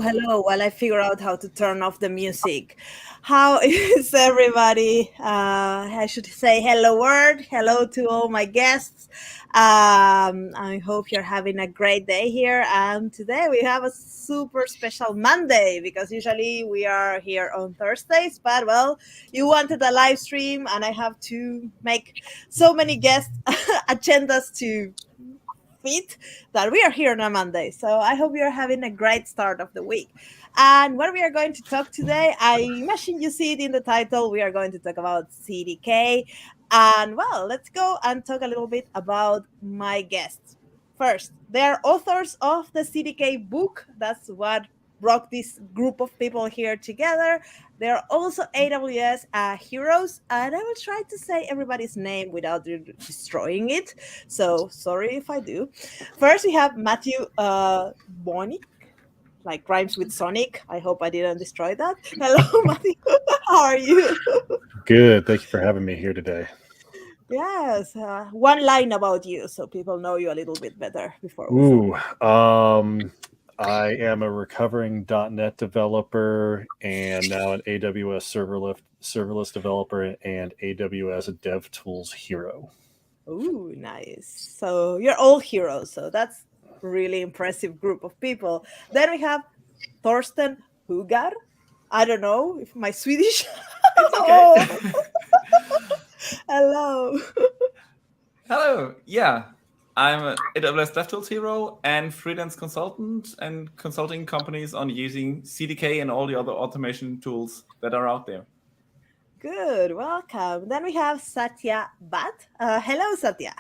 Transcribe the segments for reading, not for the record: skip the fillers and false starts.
Hello. While I figure out how to turn off the music. How is everybody? I should say hello word. Hello to all my guests. I hope you're having a great day here. And today we have a super special Monday because usually we are here on Thursdays. But well, you wanted a live stream and I have to make so many guest agendas to fit that we are here on a Monday. So I hope you're having a great start of the week. And what we are going to talk today, I imagine you see it in the title, we are going to talk about CDK. And well, let's go and talk a little bit about my guests. First, they're authors of the CDK book. That's what brought this group of people here together. They're also AWS heroes, and I will try to say everybody's name without destroying it. So sorry if I do. First, we have Matthew Bonick, like rhymes with Sonic. I hope I didn't destroy that. Hello, Matthew. How are you? Good. Thank you for having me here today. Yes. One line about you so people know you a little bit better before we I am a recovering .NET developer and now an AWS serverless developer and AWS DevTools hero. Ooh, nice. So you're all heroes. So that's really impressive group of people. Then we have Thorsten Hugar. I don't know if my Swedish. It's okay. Hello. Hello. Yeah, I'm an AWS DevTools hero and freelance consultant and consulting companies on using CDK and all the other automation tools that are out there. Good. Welcome. Then we have Satya Bhatt. Hello, Satya.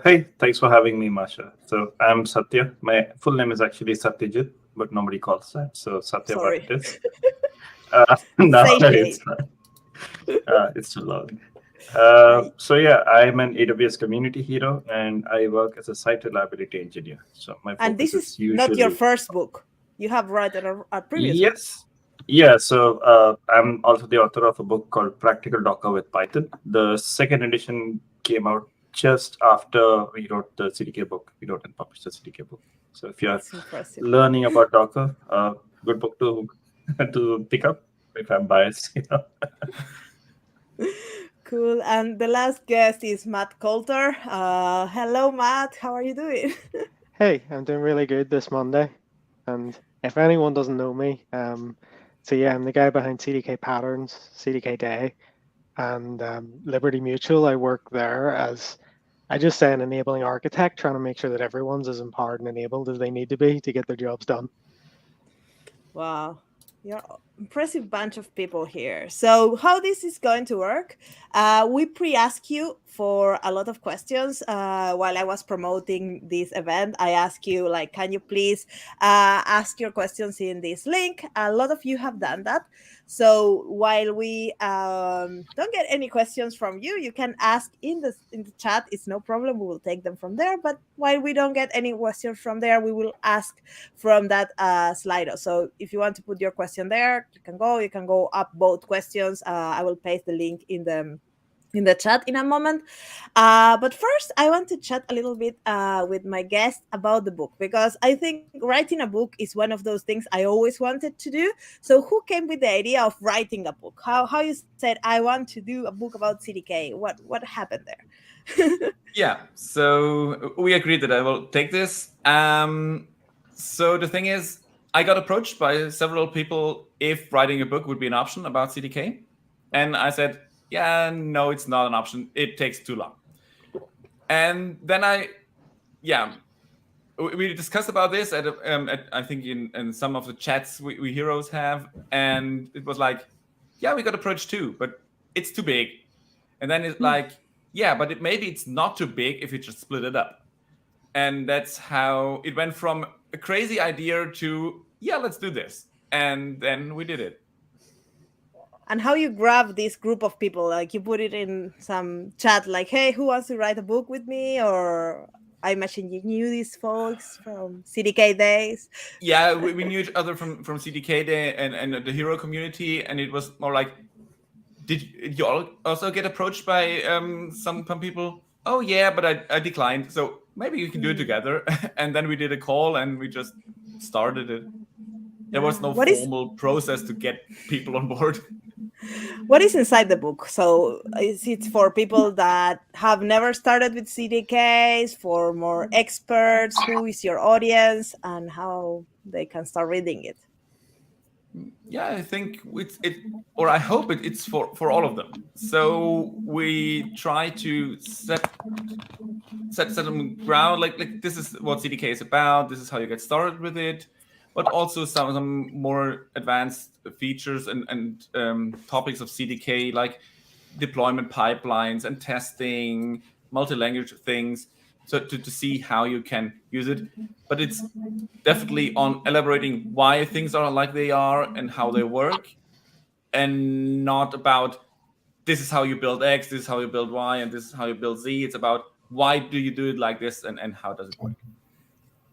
Hey, thanks for having me, Masha. So I'm Satya. My full name is actually Satyajit, but nobody calls that. So Satya Sorry. Bhatt it is. No, Say it's not. It's too long. So yeah, I'm an AWS community hero, and I work as a site reliability engineer. So my focus And this is usually not your first book. You have written a previous book. Yes. Yeah, so I'm also the author of a book called Practical Docker with Python. The second edition came out just after we wrote the CDK book. We wrote and published the CDK book. So if you're learning about Docker, good book to pick up. If I'm biased, Cool. And the last guest is Matt Coulter. Hello, Matt. How are you doing? Hey, I'm doing really good this Monday. And if anyone doesn't know me, so yeah, I'm the guy behind CDK Patterns, CDK Day, and Liberty Mutual. I work there as, I just say, an enabling architect, trying to make sure that everyone's as empowered and enabled as they need to be to get their jobs done. Wow. You're an impressive bunch of people here. So how this is going to work, we pre-ask you for a lot of questions. While I was promoting this event, I asked you, like, can you please ask your questions in this link? A lot of you have done that. So while we don't get any questions from you, you can ask in the chat. It's no problem. We will take them from there. But while we don't get any questions from there, we will ask from that Slido. So if you want to put your question there, you can go up both questions. I will paste the link in the chat in a moment. But first, I want to chat a little bit with my guest about the book, because I think writing a book is one of those things I always wanted to do. So who came with the idea of writing a book? How you said, I want to do a book about CDK? What happened there? Yeah, so we agreed that I will take this. So the thing is, I got approached by several people if writing a book would be an option about CDK. And I said, yeah, no, it's not an option. It takes too long. And then we discussed about this at I think in some of the chats we heroes have. And it was like, yeah, we got approached too, but it's too big. And then it's like, yeah, but maybe it's not too big if you just split it up. And that's how it went from a crazy idea to, yeah, let's do this. And then we did it. And how you grab this group of people? Like you put it in some chat, like, "Hey, who wants to write a book with me?" Or I imagine you knew these folks from CDK days. Yeah, we knew each other from CDK Day and the hero community, and it was more like, did you also get approached by some people? Oh yeah, but I declined. So maybe you can do it together. And then we did a call and we just started it. There was no What is formal process to get people on board. what is inside the book? So is it for people that have never started with CDKs, for more experts? Who is your audience, and how they can start reading it? Yeah, I think or I hope it's for all of them. So we try to set them ground, like this is what CDK is about. This is how you get started with it, but also some more advanced features and topics of CDK, like deployment pipelines and testing, multi-language things, so to see how you can use it. But it's definitely on elaborating why things are like they are and how they work, and not about this is how you build X, this is how you build Y, and this is how you build Z. It's about why do you do it like this, and how does it work.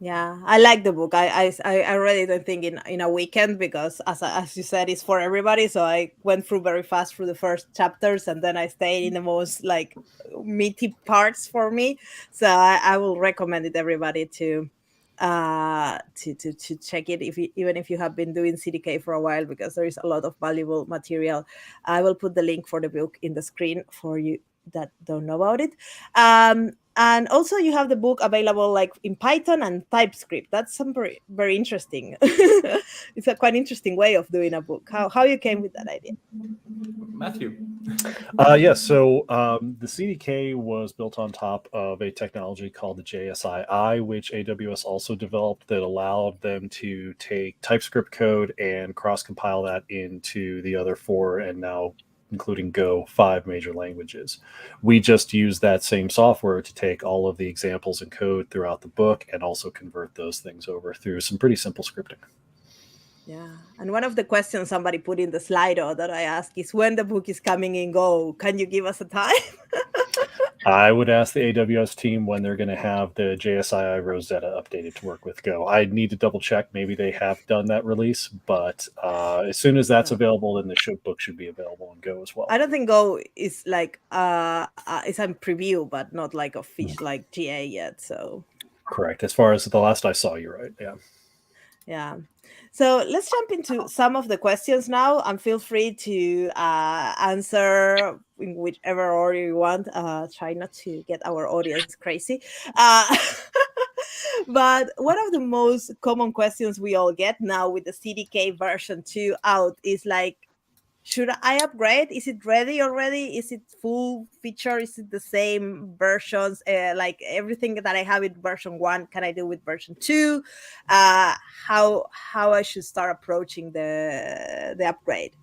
Yeah, I like the book. I read it, I think, in a weekend, because as you said, it's for everybody. So I went through very fast through the first chapters, and then I stayed in the most like meaty parts for me. So I will recommend it everybody to check it, even if you have been doing CDK for a while, because there is a lot of valuable material. I will put the link for the book in the screen for you that don't know about it. And also you have the book available like in Python and TypeScript. That's some very interesting. It's a quite interesting way of doing a book. How you came with that idea? Matthew. So the CDK was built on top of a technology called the JSII, which AWS also developed, that allowed them to take TypeScript code and cross-compile that into the other 4, and now including Go, 5 major languages. We just use that same software to take all of the examples and code throughout the book and also convert those things over through some pretty simple scripting. Yeah. And one of the questions somebody put in the Slido that I ask is, when the book is coming in Go, can you give us a time? I would ask the AWS team when they're going to have the JSII Rosetta updated to work with Go. I need to double check. Maybe they have done that release, but as soon as that's available, then the book should be available on Go as well. I don't think Go is like it's a preview, but not like official, like GA yet. So correct. As far as the last I saw, you're right. Yeah. Yeah. So let's jump into some of the questions now, and feel free to answer in whichever order you want. Try not to get our audience crazy. But one of the most common questions we all get now with the CDK version 2 out is like, should I upgrade? Is it ready already? Is it full feature? Is it the same versions? Like everything that I have with version 1, can I do with version 2? How I should start approaching the upgrade?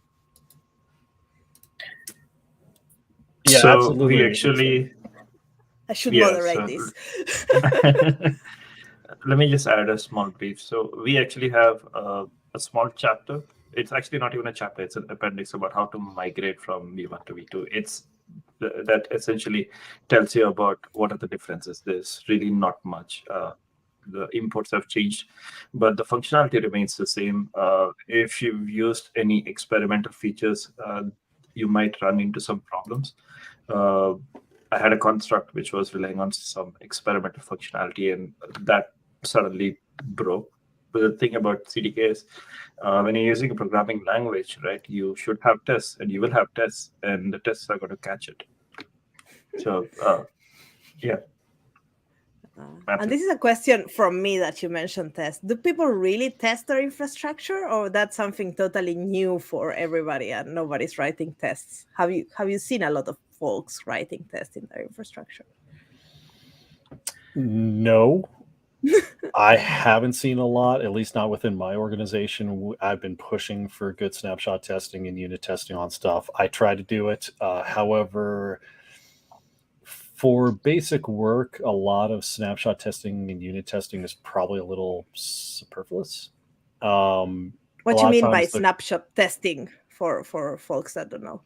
Yeah, So absolutely. we actually, I should yeah, moderate so this. let me just add a small brief. So we actually have a small chapter. It's actually not even a chapter. It's an appendix about how to migrate from V1 to V2. It's that essentially tells you about what are the differences. There's really not much. The imports have changed, but the functionality remains the same. If you've used any experimental features, you might run into some problems. I had a construct which was relying on some experimental functionality, and that suddenly broke. But the thing about CDK is, when you're using a programming language, right, you should have tests, and you will have tests, and the tests are going to catch it. So, yeah. And this is a question from me that you mentioned test. Do people really test their infrastructure, or that's something totally new for everybody and nobody's writing tests? Have you seen a lot of folks writing tests in their infrastructure? No. I haven't seen a lot, at least not within my organization. I've been pushing for good snapshot testing and unit testing on stuff. I try to do it. However, For basic work, a lot of snapshot testing and unit testing is probably a little superfluous. What do you mean by snapshot testing for folks that don't know?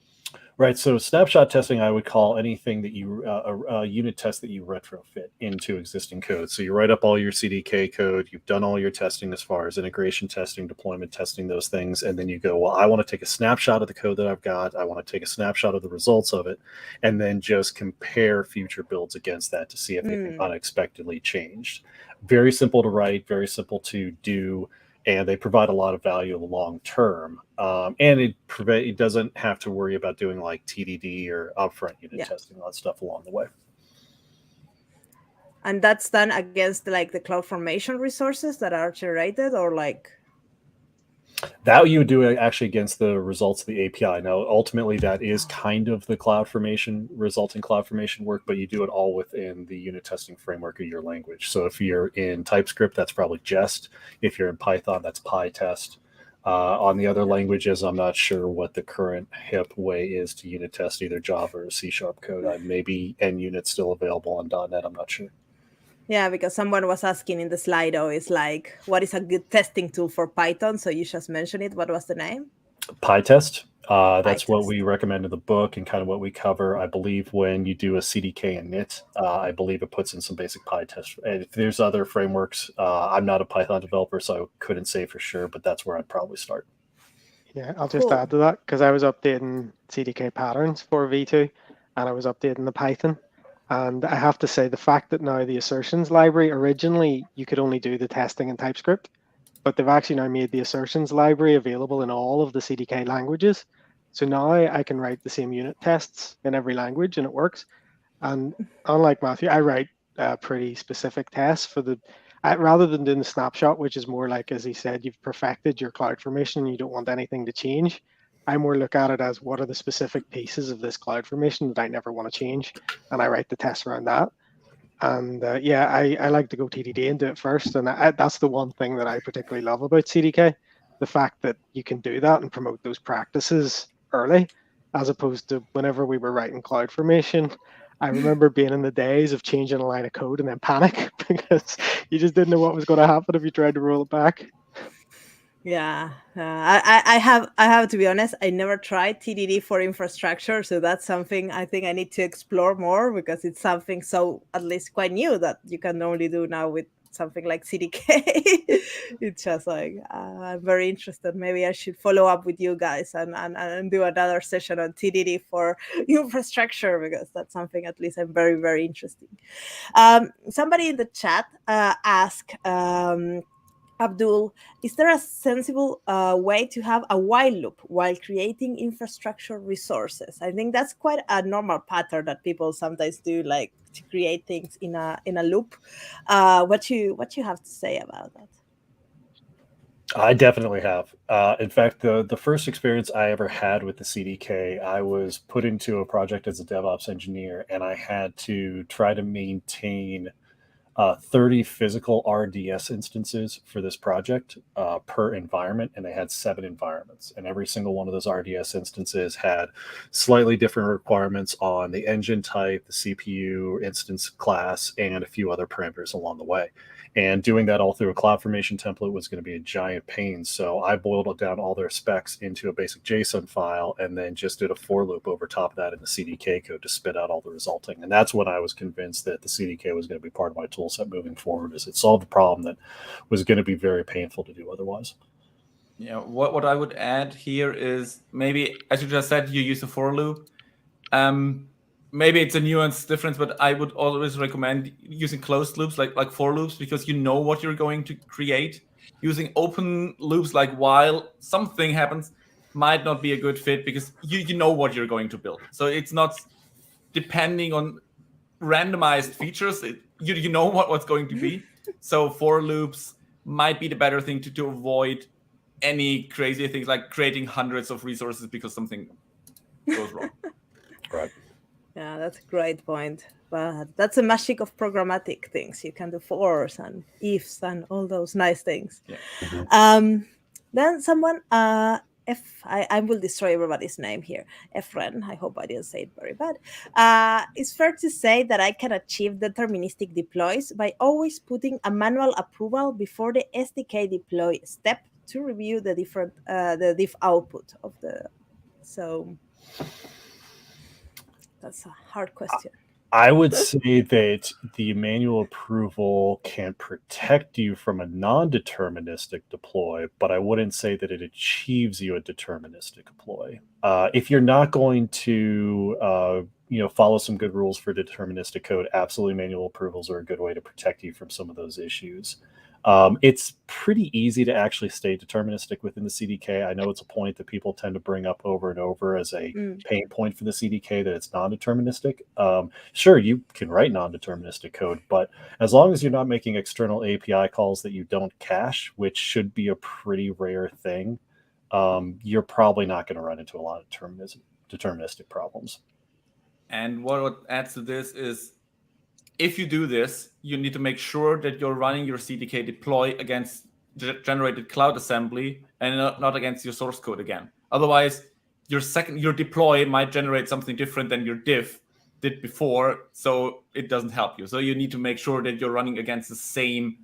Right. So snapshot testing, I would call anything that you a unit test that you retrofit into existing code. So you write up all your CDK code, you've done all your testing as far as integration testing, deployment testing, those things, and then you go, well, I want to take a snapshot of the code that I've got. I want to take a snapshot of the results of it, and then just compare future builds against that to see if anything unexpectedly changed. Very simple to write, very simple to do. And they provide a lot of value long term, and it doesn't have to worry about doing like TDD or upfront unit testing, all that stuff along the way. And that's done against like the CloudFormation resources that are generated, or like that you would do it actually against the results of the API. Now, ultimately, that is kind of the CloudFormation resulting CloudFormation work, but you do it all within the unit testing framework of your language. So if you're in TypeScript, that's probably Jest. If you're in Python, that's PyTest. On the other languages, I'm not sure what the current hip way is to unit test either Java or C# code. Maybe NUnit's still available on .NET. I'm not sure. Yeah, because someone was asking in the Slido, is like, what is a good testing tool for Python? So you just mentioned it. What was the name? PyTest. That's PyTest. what we recommend in the book and kind of what we cover. I believe when you do a CDK init, I believe it puts in some basic PyTest. And if there's other frameworks, I'm not a Python developer, so I couldn't say for sure, but that's where I'd probably start. Yeah, I'll just add to that, because I was updating CDK patterns for V2, and I was updating the Python. And I have to say, the fact that now the assertions library, originally you could only do the testing in TypeScript, but they've actually now made the assertions library available in all of the CDK languages. So now I can write the same unit tests in every language, and it works. And unlike Matthew, I write pretty specific tests for rather than doing the snapshot, which is more like, as he said, you've perfected your CloudFormation and you don't want anything to change. I more look at it as, what are the specific pieces of this CloudFormation that I never want to change, and I write the tests around that. And I like to go TDD and do it first, and that's the one thing that I particularly love about CDK, the fact that you can do that and promote those practices early, as opposed to whenever we were writing CloudFormation. I remember being in the days of changing a line of code and then panic because you just didn't know what was going to happen if you tried to roll it back. Yeah, I have to be honest, I never tried TDD for infrastructure, so that's something I think I need to explore more, because it's something so at least quite new that you can only do now with something like CDK. It's just like, I'm very interested. Maybe I should follow up with you guys and do another session on TDD for infrastructure, because that's something at least I'm very, very interested. Somebody in the chat asked, Abdul, is there a sensible way to have a while loop while creating infrastructure resources? I think that's quite a normal pattern that people sometimes do, like to create things in a loop. What you have to say about that? I definitely have. In fact, the first experience I ever had with the CDK, I was put into a project as a DevOps engineer, and I had to try to maintain 30 physical RDS instances for this project per environment, and they had 7 environments, and every single one of those RDS instances had slightly different requirements on the engine type, the CPU, instance class, and a few other parameters along the way. And doing that all through a CloudFormation template was going to be a giant pain. So I boiled down all their specs into a basic JSON file and then just did a for loop over top of that in the CDK code to spit out all the resulting. And that's when I was convinced that the CDK was going to be part of my tool set moving forward, as it solved a problem that was going to be very painful to do otherwise. Yeah, what I would add here is, maybe, as you just said, you use a for loop. Maybe it's a nuanced difference, but I would always recommend using closed loops like for loops, because you know what you're going to create. Using open loops like while something happens might not be a good fit, because you know what you're going to build. So it's not depending on randomized features. You know what's going to be. So for loops might be the better thing to avoid any crazy things like creating hundreds of resources because something goes wrong. Right. Yeah, that's a great point. But that's the magic of programmatic things. You can do fors and ifs and all those nice things. Yeah. Then someone I will destroy everybody's name here. Efren, I hope I didn't say it very bad. It's fair to say that I can achieve deterministic deploys by always putting a manual approval before the SDK deploy step to review the the diff output of the. So that's a hard question. I would say that the manual approval can protect you from a non-deterministic deploy, but I wouldn't say that it achieves you a deterministic deploy. If you're not going to, follow some good rules for deterministic code, absolutely manual approvals are a good way to protect you from some of those issues. It's pretty easy to actually stay deterministic within the CDK. I know it's a point that people tend to bring up over and over as a pain point for the CDK, that it's non-deterministic. Sure, you can write non-deterministic code, but as long as you're not making external API calls that you don't cache, which should be a pretty rare thing, you're probably not going to run into a lot of deterministic problems. And what adds to this is, if you do this, you need to make sure that you're running your CDK deploy against generated cloud assembly and not against your source code again. Otherwise, your deploy might generate something different than your diff did before, so it doesn't help you. So you need to make sure that you're running against the same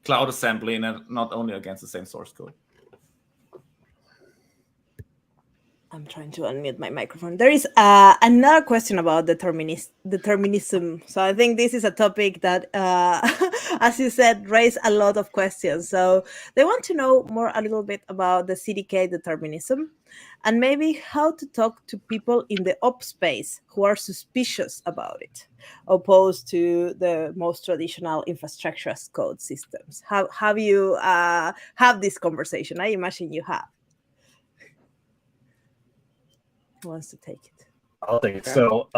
cloud assembly and not only against the same source code. I'm trying to unmute my microphone. There is another question about determinism. So I think this is a topic that, as you said, raised a lot of questions. So they want to know a little bit about the CDK determinism, and maybe how to talk to people in the ops space who are suspicious about it, opposed to the most traditional infrastructure as code systems. Have you have this conversation? I imagine you have. Who wants to take it? I'll take it. So,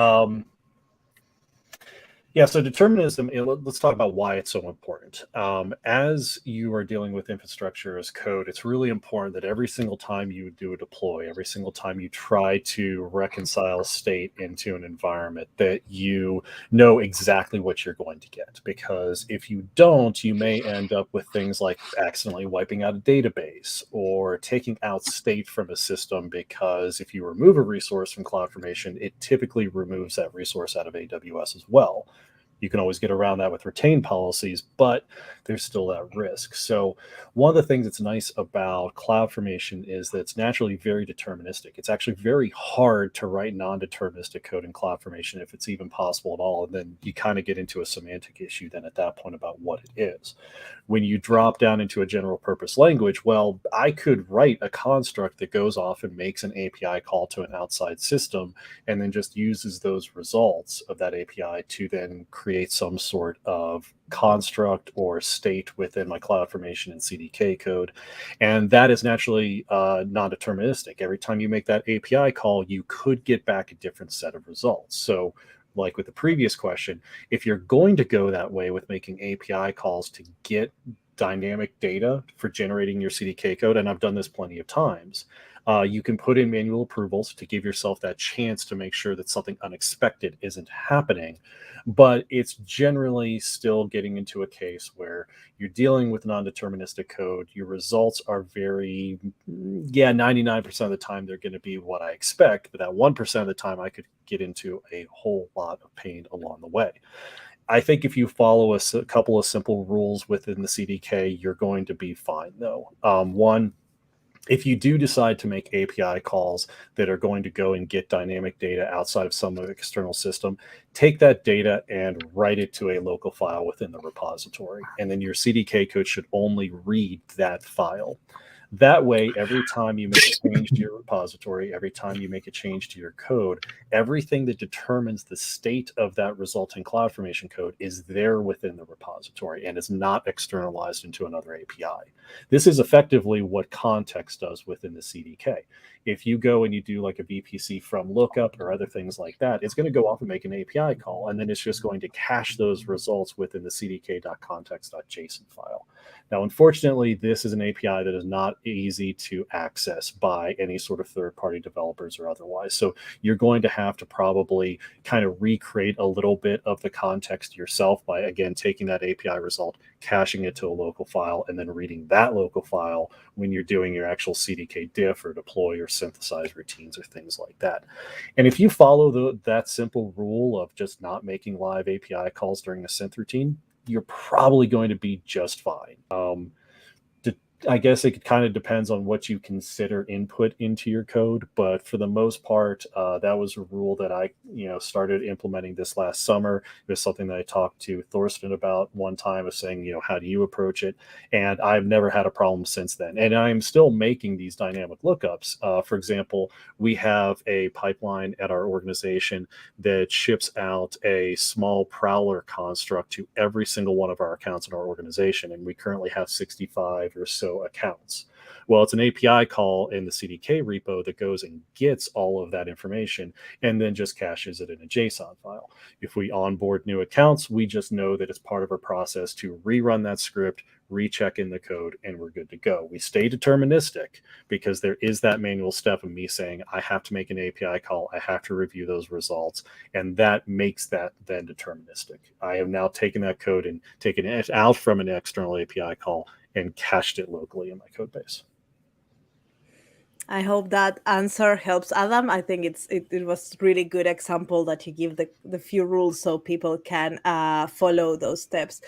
so determinism, let's talk about why it's so important. As you are dealing with infrastructure as code, it's really important that every single time you do a deploy, every single time you try to reconcile state into an environment, that you know exactly what you're going to get. Because if you don't, you may end up with things like accidentally wiping out a database or taking out state from a system, because if you remove a resource from CloudFormation, it typically removes that resource out of AWS as well. You can always get around that with retain policies, but there's still that risk. So one of the things that's nice about CloudFormation is that it's naturally very deterministic. It's actually very hard to write non-deterministic code in CloudFormation, if it's even possible at all. And then you kind of get into a semantic issue then at that point about what it is. When you drop down into a general purpose language, well, I could write a construct that goes off and makes an API call to an outside system and then just uses those results of that API to then create some sort of construct or state within my CloudFormation and CDK code. And that is naturally non-deterministic. Every time you make that API call, you could get back a different set of results. So like with the previous question, if you're going to go that way with making API calls to get dynamic data for generating your CDK code, and I've done this plenty of times, you can put in manual approvals to give yourself that chance to make sure that something unexpected isn't happening. But it's generally still getting into a case where you're dealing with non-deterministic code. Your results are 99% of the time they're going to be what I expect, but that 1% of the time I could get into a whole lot of pain along the way. I think if you follow a couple of simple rules within the CDK, you're going to be fine, though. One, if you do decide to make API calls that are going to go and get dynamic data outside of some external system, take that data and write it to a local file within the repository. And then your CDK code should only read that file. That way, every time you make a change to your repository, every time you make a change to your code, everything that determines the state of that resulting CloudFormation code is there within the repository and is not externalized into another API. This is effectively what context does within the CDK. If you go and you do like a VPC from lookup or other things like that, it's going to go off and make an API call, and then it's just going to cache those results within the cdk.context.json file. Now, unfortunately, this is an API that is not easy to access by any sort of third-party developers or otherwise. So you're going to have to probably kind of recreate a little bit of the context yourself by, again, taking that API result, caching it to a local file, and then reading that local file when you're doing your actual CDK diff or deploy or synthesize routines or things like that. And if you follow that simple rule of just not making live API calls during a synth routine, you're probably going to be just fine. I guess it kind of depends on what you consider input into your code, but for the most part, that was a rule that I, started implementing this last summer. It was something that I talked to Thorsten about one time, of saying, how do you approach it? And I've never had a problem since then. And I'm still making these dynamic lookups. For example, we have a pipeline at our organization that ships out a small Prowler construct to every single one of our accounts in our organization, and we currently have 65 or so accounts. Well, it's an API call in the CDK repo that goes and gets all of that information and then just caches it in a JSON file. If we onboard new accounts, we just know that it's part of our process to rerun that script, recheck in the code, and we're good to go. We stay deterministic because there is that manual step of me saying, I have to make an API call, I have to review those results, and that makes that then deterministic. I have now taken that code and taken it out from an external API call and cached it locally in my code base. I hope that answer helps Adam. I think it was really good example that you give the few rules so people can follow those steps.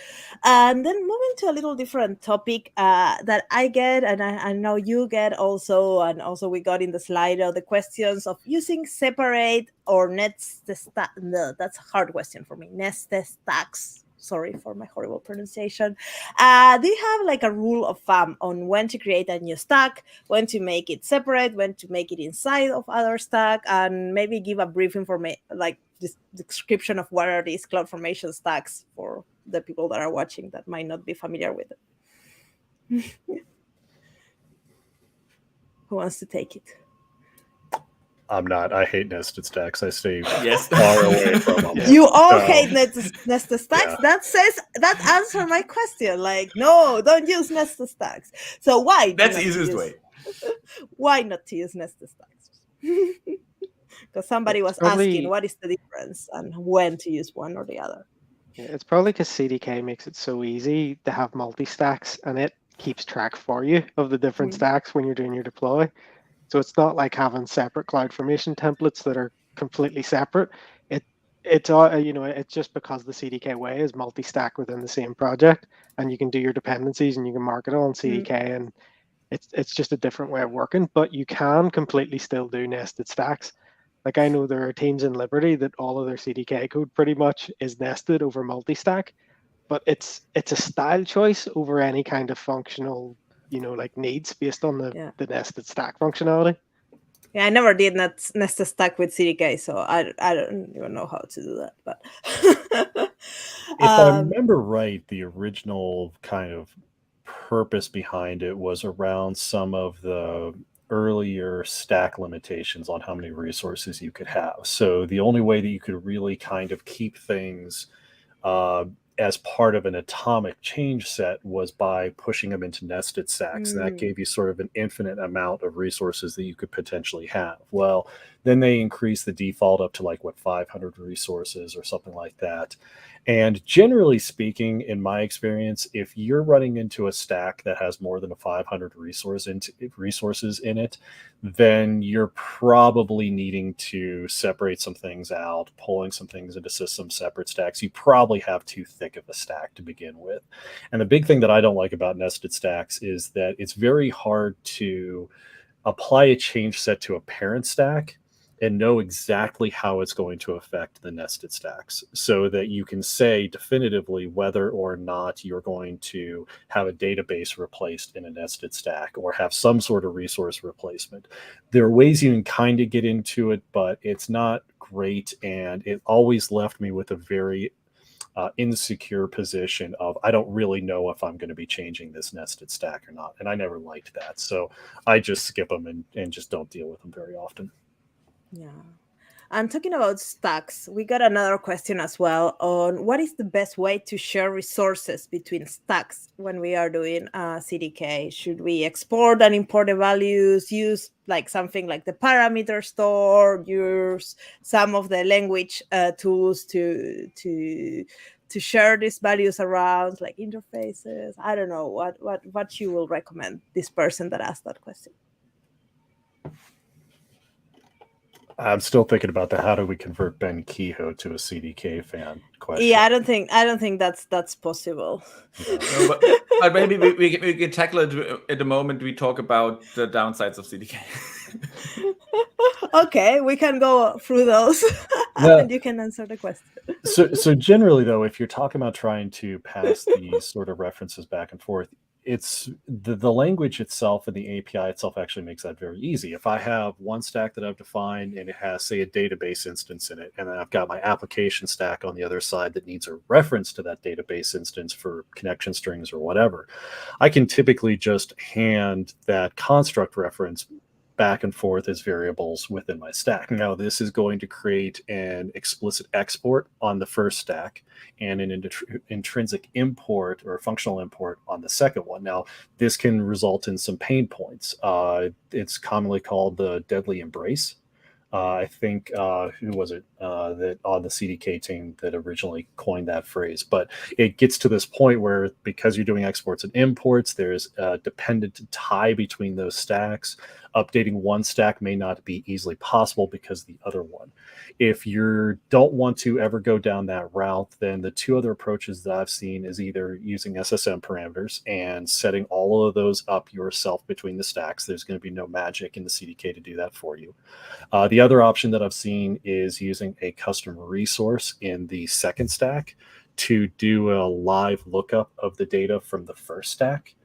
And then moving to a little different topic that I get, and I know you get also, and also we got in the slide the questions of using separate or nested stacks. No, that's a hard question for me. Nested stacks. Sorry for my horrible pronunciation. Do you have like a rule of thumb on when to create a new stack, when to make it separate, when to make it inside of other stack, and maybe give a brief information, like this description of what are these CloudFormation stacks for the people that are watching that might not be familiar with it? Who wants to take it? I'm not. I hate nested stacks. I stay Yes. far away from them. You all hate nested stacks. Yeah. That answers my question. Like, no, don't use nested stacks. So why? That's the easiest way. Why not to use nested stacks? Because somebody was asking what is the difference and when to use one or the other. Yeah, it's probably because CDK makes it so easy to have multi-stacks, and it keeps track for you of the different stacks when you're doing your deploy. So it's not like having separate CloudFormation templates that are completely separate. It's just because the CDK way is multi-stack within the same project, and you can do your dependencies and you can mark it all on CDK, and it's just a different way of working. But you can completely still do nested stacks. Like I know there are teams in Liberty that all of their CDK code pretty much is nested over multi-stack, but it's a style choice over any kind of functional, like needs based on the nested stack functionality. Yeah, I never did nested stack with CDK, so I don't even know how to do that. But if I remember right, the original kind of purpose behind it was around some of the earlier stack limitations on how many resources you could have. So the only way that you could really kind of keep things as part of an atomic change set was by pushing them into nested stacks. And that gave you sort of an infinite amount of resources that you could potentially have. Well, then they increased the default up to 500 resources or something like that. And generally speaking, in my experience, if you're running into a stack that has more than 500 resources in it, then you're probably needing to separate some things out, pulling some things into system separate stacks. You probably have too thick of a stack to begin with. And the big thing that I don't like about nested stacks is that it's very hard to apply a change set to a parent stack and know exactly how it's going to affect the nested stacks, so that you can say definitively whether or not you're going to have a database replaced in a nested stack or have some sort of resource replacement. There are ways you can kind of get into it, but it's not great, and it always left me with a very insecure position of I don't really know if I'm going to be changing this nested stack or not, and I never liked that. So I just skip them and just don't deal with them very often. Yeah. And talking about stacks, we got another question as well on what is the best way to share resources between stacks when we are doing CDK? Should we export and import the values, use like something like the parameter store, use some of the language tools to share these values around, like interfaces? I don't know what you will recommend this person that asked that question. I'm still thinking about the how do we convert Ben Kehoe to a CDK fan question. Yeah, I don't think that's possible. No, but maybe we can tackle it at the moment we talk about the downsides of CDK. Okay, we can go through those and you can answer the question. So generally, though, if you're talking about trying to pass these sort of references back and forth, it's the language itself and the API itself actually makes that very easy. If I have one stack that I've defined and it has, say, a database instance in it, and then I've got my application stack on the other side that needs a reference to that database instance for connection strings or whatever, I can typically just hand that construct reference back and forth as variables within my stack. Now, this is going to create an explicit export on the first stack and an intrinsic import or functional import on the second one. Now, this can result in some pain points. It's commonly called the deadly embrace. I think who was it that on the CDK team that originally coined that phrase? But it gets to this point where because you're doing exports and imports, there's a dependent tie between those stacks. Updating one stack may not be easily possible because the other one. If you don't want to ever go down that route, then the two other approaches that I've seen is either using SSM parameters and setting all of those up yourself between the stacks. There's going to be no magic in the CDK to do that for you. The other option that I've seen is using a custom resource in the second stack to do a live lookup of the data from the first stack.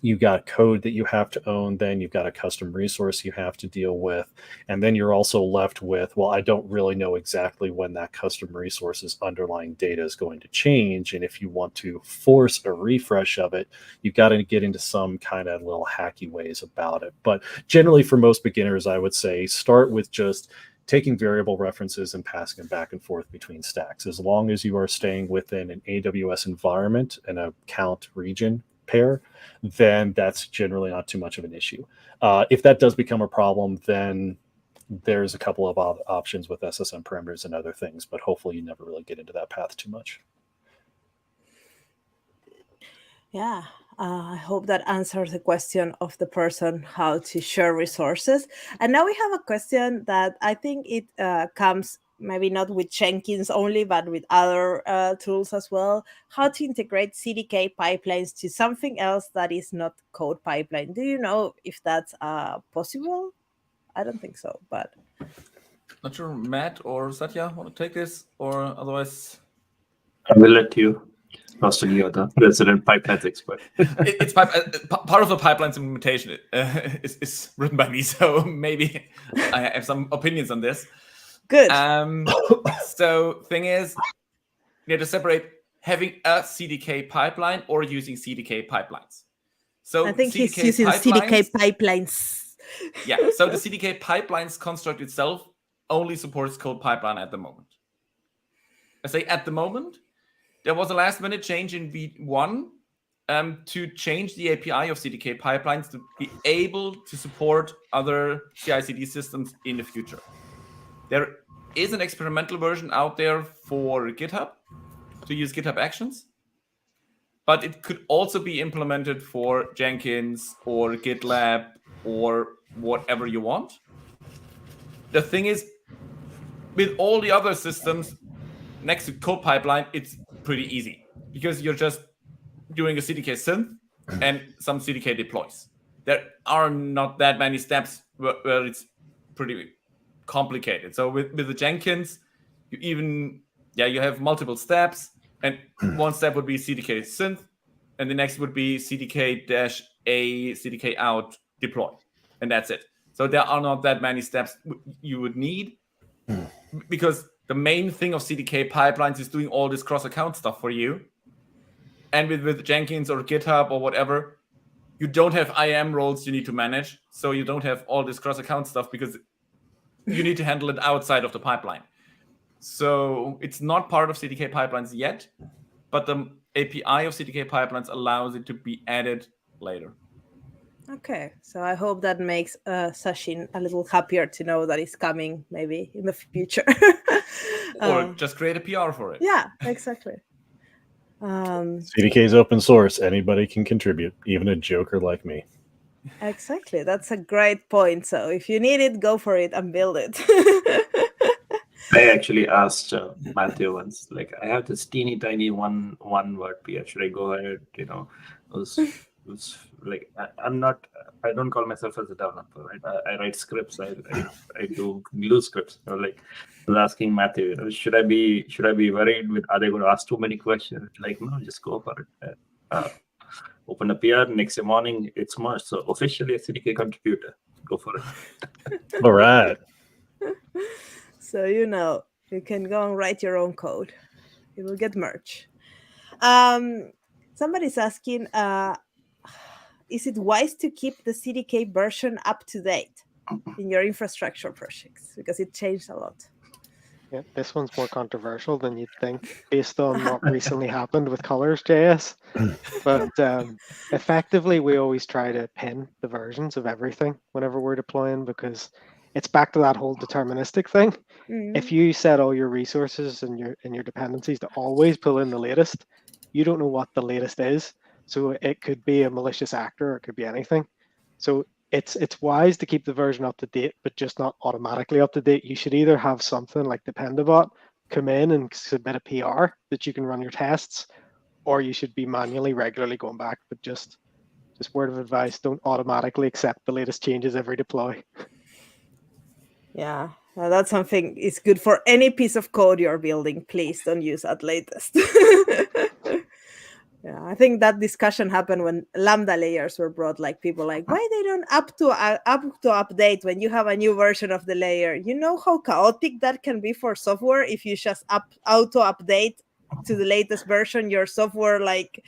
You've got code that you have to own, then you've got a custom resource you have to deal with, and then you're also left with, well, I don't really know exactly when that custom resource's underlying data is going to change, and if you want to force a refresh of it, you've got to get into some kind of little hacky ways about it. But generally for most beginners, I would say start with just taking variable references and passing them back and forth between stacks. As long as you are staying within an AWS environment and a count region pair, then that's generally not too much of an issue. If that does become a problem, then there's a couple of options with SSM parameters and other things, but hopefully you never really get into that path too much. Yeah, I hope that answers the question of the person how to share resources. And now we have a question that I think it comes maybe not with Jenkins only, but with other tools as well. How to integrate CDK pipelines to something else that is not code pipeline. Do you know if that's possible? I don't think so, but... Not sure, Matt or Satya want to take this, or otherwise... I will let you. Austin, you're the resident pipelines expert. It's part of the pipelines implementation is written by me, so maybe I have some opinions on this. Good. So thing is, you have to separate having a CDK pipeline or using CDK pipelines. So I think CDK he's using CDK pipelines. Yeah, so the CDK pipelines construct itself only supports code pipeline at the moment. I say at the moment. There was a last-minute change in V1 to change the API of CDK pipelines to be able to support other CI/CD systems in the future. There is an experimental version out there for GitHub to use GitHub Actions, but it could also be implemented for Jenkins or GitLab or whatever you want. The thing is, with all the other systems next to code pipeline, it's pretty easy because you're just doing a CDK synth and some CDK deploys. There are not that many steps where it's pretty complicated. So with the Jenkins, you have multiple steps, and one step would be CDK synth, and the next would be CDK-A, CDK out deploy, and that's it. So there are not that many steps you would need because the main thing of CDK pipelines is doing all this cross-account stuff for you. And with Jenkins or GitHub or whatever, you don't have IAM roles you need to manage. So you don't have all this cross-account stuff because you need to handle it outside of the pipeline. So it's not part of CDK pipelines yet, but the API of CDK pipelines allows it to be added later. Okay, so I hope that makes Sachin a little happier to know that it's coming maybe in the future. Or just create a PR for it. Yeah, exactly. CDK is open source. Anybody can contribute, even a joker like me. Exactly. That's a great point. So if you need it, go for it and build it. I actually asked Matthew once, like, I have this teeny tiny one word PR. Should I go ahead? You know, it was like I don't call myself as a developer, right? I write scripts. I do glue scripts. You know, like I was asking Matthew, you know, should I be worried with, are they going to ask too many questions? Like, no, just go for it. Open a PR, next morning it's merged. So officially a CDK contributor. Go for it. All right. So you can go and write your own code. It will get merged. Somebody's asking, is it wise to keep the CDK version up to date in your infrastructure projects? Because it changed a lot. Yeah, this one's more controversial than you'd think based on what recently happened with Colors.js. But effectively, we always try to pin the versions of everything whenever we're deploying, because it's back to that whole deterministic thing. Mm-hmm. If you set all your resources and your dependencies to always pull in the latest, you don't know what the latest is. So it could be a malicious actor, or it could be anything. So it's wise to keep the version up to date, but just not automatically up to date. You should either have something like Dependabot come in and submit a PR that you can run your tests, or you should be manually regularly going back. But just word of advice, don't automatically accept the latest changes every deploy. Yeah, that's something is good for any piece of code you're building. Please don't use that latest. Yeah, I think that discussion happened when Lambda layers were brought. Like people like, why they don't up to update when you have a new version of the layer? You know how chaotic that can be for software if you just auto update to the latest version. Your software, like,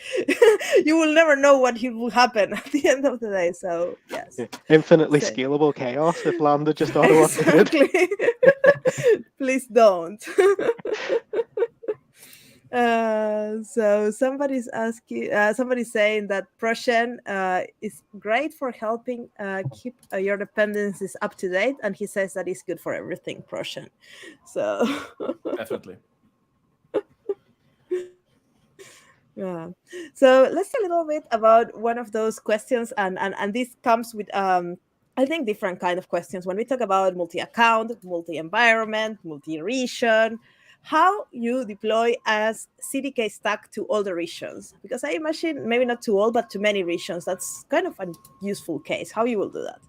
you will never know what will happen at the end of the day. So yes, Yeah. Infinitely scalable chaos if Lambda just auto updated. Exactly. Please don't. So somebody's asking, somebody's saying that Proshen is great for helping keep your dependencies up to date, and he says that it's good for everything, Proshen. So Definitely. Yeah. So let's talk a little bit about one of those questions, and this comes with I think different kind of questions when we talk about multi-account, multi-environment, multi-region. How you deploy as CDK stack to all the regions? Because I imagine maybe not to all, but to many regions. That's kind of a useful case. How you will do that?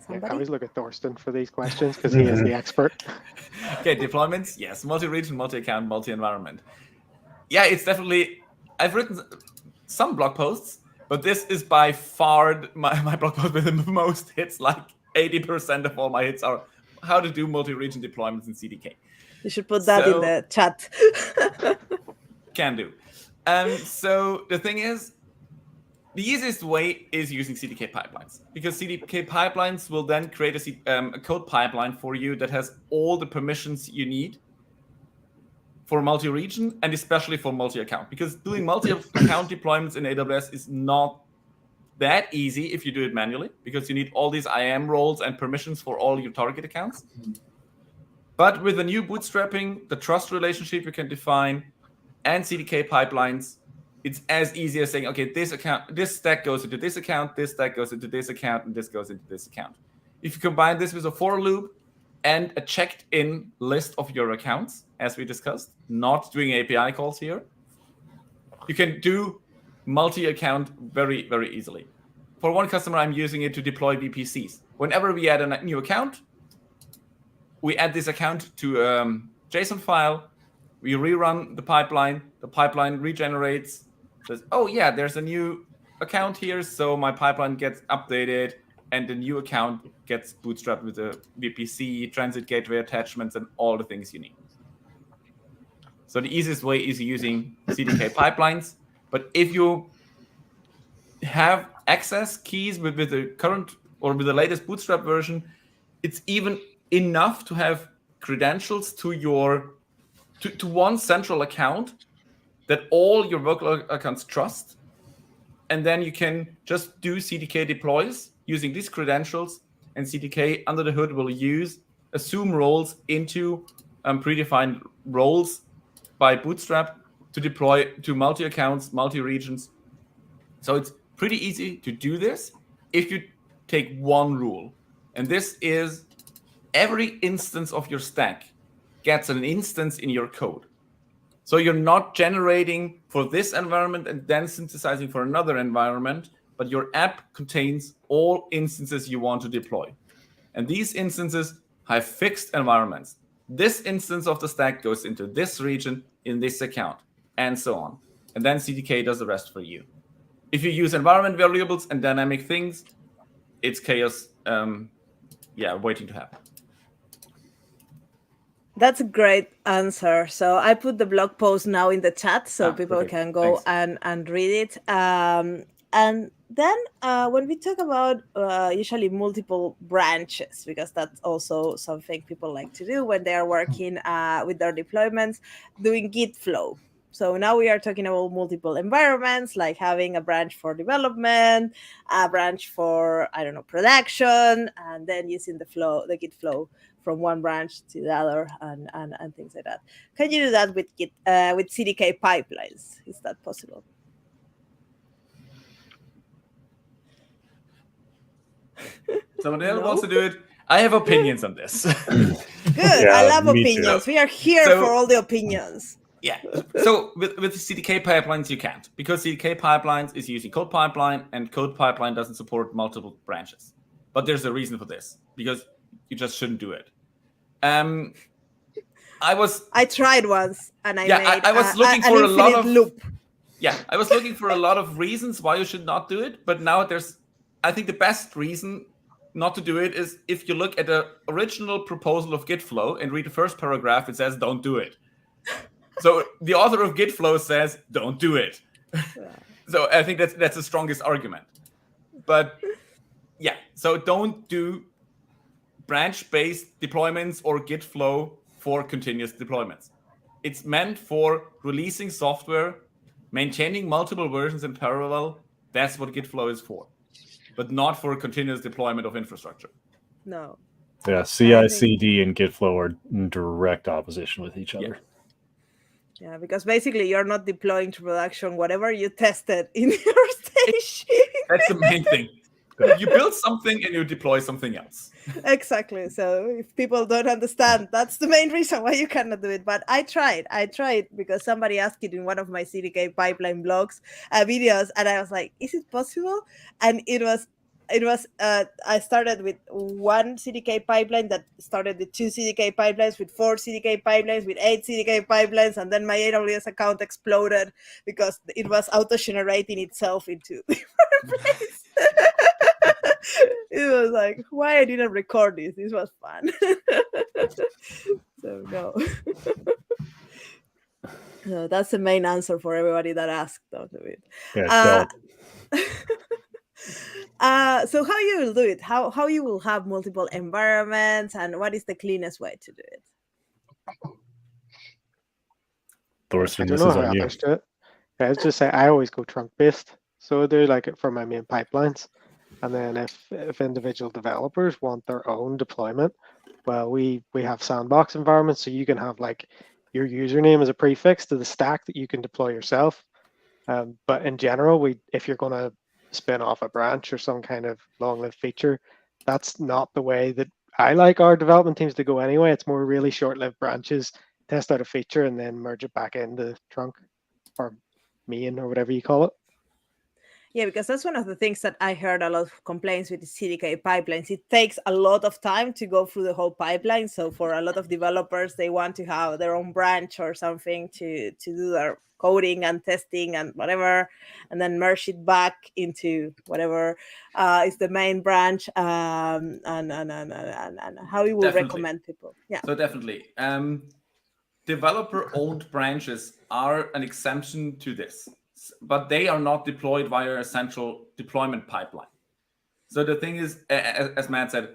Yeah, I always look at Thorsten for these questions because he is the expert. Okay, deployments, yes. Multi-region, multi-account, multi-environment. Yeah, it's definitely, I've written some blog posts, but this is by far my blog post with the most hits. Like 80% of all my hits are how to do multi-region deployments in CDK. You should put that in the chat. Can do. So the thing is, the easiest way is using CDK pipelines, because CDK pipelines will then create a code pipeline for you that has all the permissions you need for multi-region and especially for multi-account. Because doing multi-account deployments in AWS is not that easy if you do it manually, because you need all these IAM roles and permissions for all your target accounts. But with the new bootstrapping, the trust relationship you can define, and CDK pipelines, it's as easy as saying, okay, this stack goes into this account, this stack goes into this account, and this goes into this account. If you combine this with a for loop and a checked-in list of your accounts, as we discussed, not doing API calls here, you can do multi-account very, very easily. For one customer, I'm using it to deploy VPCs. Whenever we add a new account, we add this account to a JSON file, we rerun the pipeline regenerates, says, oh yeah, there's a new account here, so my pipeline gets updated, and the new account gets bootstrapped with a VPC, transit gateway attachments, and all the things you need. So the easiest way is using CDK pipelines. But if you have access keys with the current or with the latest Bootstrap version, it's even enough to have credentials to your to one central account that all your workload accounts trust. And then you can just do CDK deploys using these credentials, and CDK under the hood will assume roles into predefined roles by Bootstrap to deploy to multi-accounts, multi-regions. So it's pretty easy to do this if you take one rule. And this is every instance of your stack gets an instance in your code. So you're not generating for this environment and then synthesizing for another environment, but your app contains all instances you want to deploy. And these instances have fixed environments. This instance of the stack goes into this region in this account, and so on. And then CDK does the rest for you. If you use environment variables and dynamic things, it's chaos, waiting to happen. That's a great answer. So I put the blog post now in the chat so people perfect. can go and read it. And then when we talk about usually multiple branches, because that's also something people like to do when they are working with their deployments, doing Git flow. So now we are talking about multiple environments, like having a branch for development, a branch for, production, and then using the Git flow from one branch to the other and things like that. Can you do that with Git with CDK pipelines? Is that possible? Someone else wants to do it. I have opinions on this. Good. Yeah, I love me too. opinions. We are here for all the opinions. Yeah. So with CDK pipelines, you can't, because CDK pipelines is using code pipeline, and code pipeline doesn't support multiple branches. But there's a reason for this, because you just shouldn't do it. I tried once, and I was looking for a lot of loop. Yeah, I was looking for a lot of reasons why you should not do it, but now I think the best reason not to do it is if you look at the original proposal of Git flow and read the first paragraph, it says don't do it. So the author of Git flow says don't do it. So I think that's the strongest argument. But yeah, so don't do branch-based deployments or Git flow for continuous deployments. It's meant for releasing software, maintaining multiple versions in parallel. That's what Git flow is for, but not for continuous deployment of infrastructure. No. Yeah, CI/CD and Git flow are in direct opposition with each other. Yeah, because basically you're not deploying to production whatever you tested in your station. That's the main thing. You build something and you deploy something else. Exactly. So if people don't understand, that's the main reason why you cannot do it. But I tried because somebody asked it in one of my CDK pipeline blogs, videos, and I was like, is it possible? And it was I started with one CDK pipeline that started with 2 CDK pipelines, with 4 CDK pipelines, with 8 CDK pipelines, and then my AWS account exploded because it was auto-generating itself into different places. It was like, why I didn't record this? This was fun. So no. So that's the main answer for everybody that asked. Don't do it. Yeah, so how you will do it? How you will have multiple environments, and what is the cleanest way to do it? Thorsten, I don't this know is how on you. others do it. Yeah, I just say I always go trunk based. So I do like it for my main pipelines. And then if individual developers want their own deployment, well, we have sandbox environments, so you can have like your username as a prefix to the stack that you can deploy yourself. But in general, if you're going to spin off a branch or some kind of long-lived feature, that's not the way that I like our development teams to go anyway. It's more really short-lived branches, test out a feature, and then merge it back into trunk or main or whatever you call it. Yeah, because that's one of the things that I heard a lot of complaints with the CDK pipelines. It takes a lot of time to go through the whole pipeline. So for a lot of developers, they want to have their own branch or something to do their coding and testing and whatever, and then merge it back into whatever is the main branch, and how you will recommend people. Yeah. So definitely. Developer-owned branches are an exemption to this, but they are not deployed via a central deployment pipeline. So the thing is, as Matt said,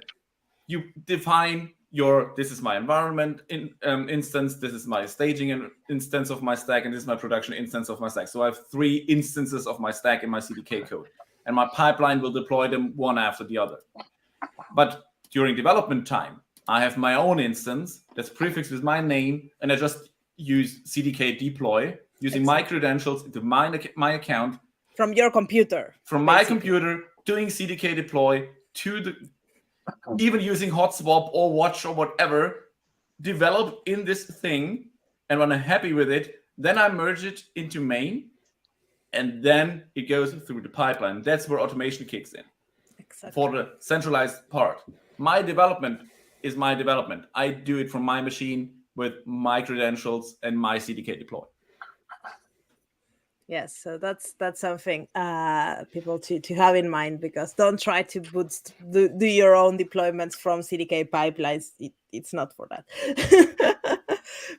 you define this is my environment instance, this is my staging instance of my stack, and this is my production instance of my stack. So I have 3 instances of my stack in my CDK code, and my pipeline will deploy them one after the other. But during development time, I have my own instance that's prefixed with my name, and I just use CDK deploy using my credentials into my account. From your computer. From my computer, doing CDK deploy to even using Hotswap or Watch or whatever, develop in this thing, and when I'm happy with it, then I merge it into main, and then it goes through the pipeline. That's where automation kicks in. Exactly. For the centralized part. My development is my development. I do it from my machine with my credentials and my CDK deploy. Yes, so that's something people to have in mind, because don't try to do your own deployments from CDK pipelines. It's not for that.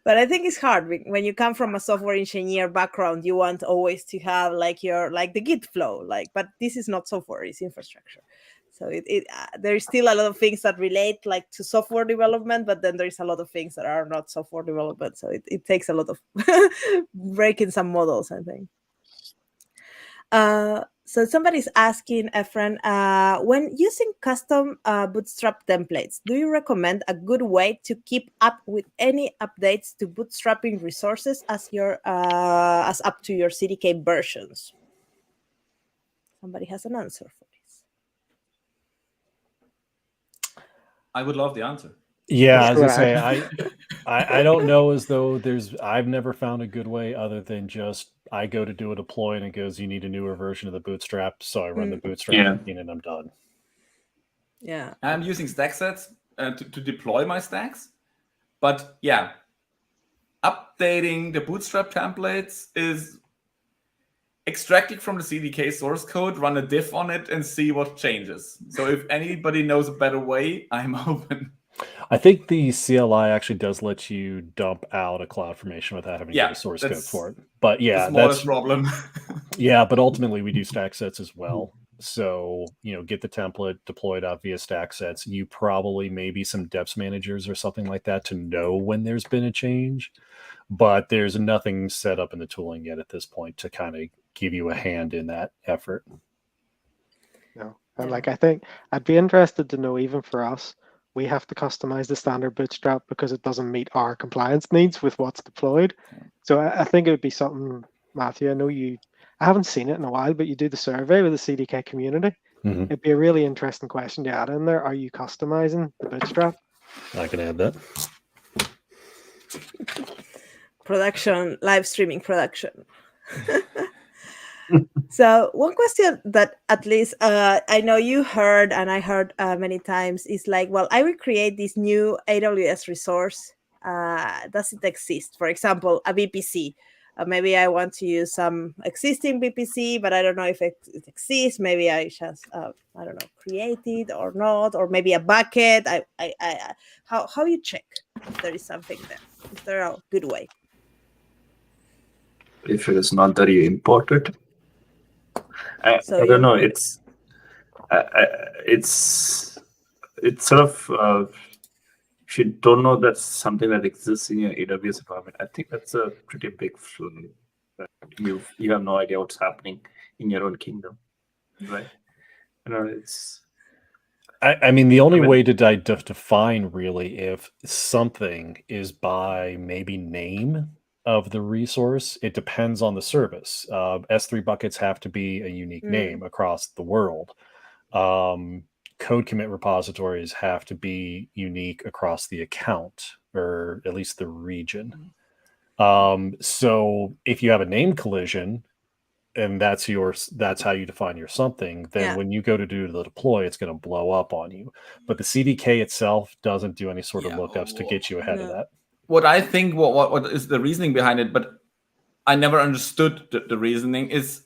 But I think it's hard when you come from a software engineer background. You want always to have the Git flow, but this is not software; it's infrastructure. So there is still a lot of things that relate to software development, but then there is a lot of things that are not software development. So it takes a lot of breaking some models, I think. So somebody's asking, Efren, when using custom Bootstrap templates, do you recommend a good way to keep up with any updates to bootstrapping resources as up to your CDK versions? Somebody has an answer for this. I would love the answer. Yeah, I was gonna say I don't know, as though I've never found a good way other than just I go to do a deploy and it goes, you need a newer version of the Bootstrap, so I run the Bootstrap and I'm done. Yeah, I'm using stack sets to deploy my stacks, but yeah, updating the Bootstrap templates is extracting from the CDK source code, run a diff on it, and see what changes. So if anybody knows a better way, I'm open. I think the CLI actually does let you dump out a CloudFormation without having to get a source code for it. But yeah, the smallest problem. Yeah, but ultimately we do stack sets as well. So, get the template, deploy it out via stack sets. You probably maybe some deps managers or something like that to know when there's been a change. But there's nothing set up in the tooling yet at this point to kind of give you a hand in that effort. No, and I think I'd be interested to know, even for us, we have to customize the standard Bootstrap because it doesn't meet our compliance needs with what's deployed. So I think it would be something, Matthew, I haven't seen it in a while, but you do the survey with the CDK community. Mm-hmm. It'd be a really interesting question to add in there. Are you customizing the Bootstrap? I can add that. Production, live streaming production. So one question that at least I know you heard, and I heard many times, is well, I will create this new AWS resource. Does it exist? For example, a VPC. Maybe I want to use some existing VPC, but I don't know if it exists. Maybe I just, I don't know, create it or not, or maybe a bucket. How you check if there is something there? Is there a good way? If it is not there, you import it. I don't know. It's sort of if you don't know that's something that exists in your AWS environment, I think that's a pretty big flaw. You have no idea what's happening in your own kingdom, right? I mean, the only way to define really if something is by maybe name of the resource, it depends on the service. S3 buckets have to be a unique name across the world. Code commit repositories have to be unique across the account, or at least the region. So if you have a name collision, and that's how you define your something, then when you go to do the deploy, it's going to blow up on you. But the CDK itself doesn't do any sort of lookups to get you ahead of that. What I think, what is the reasoning behind it, but I never understood the reasoning, is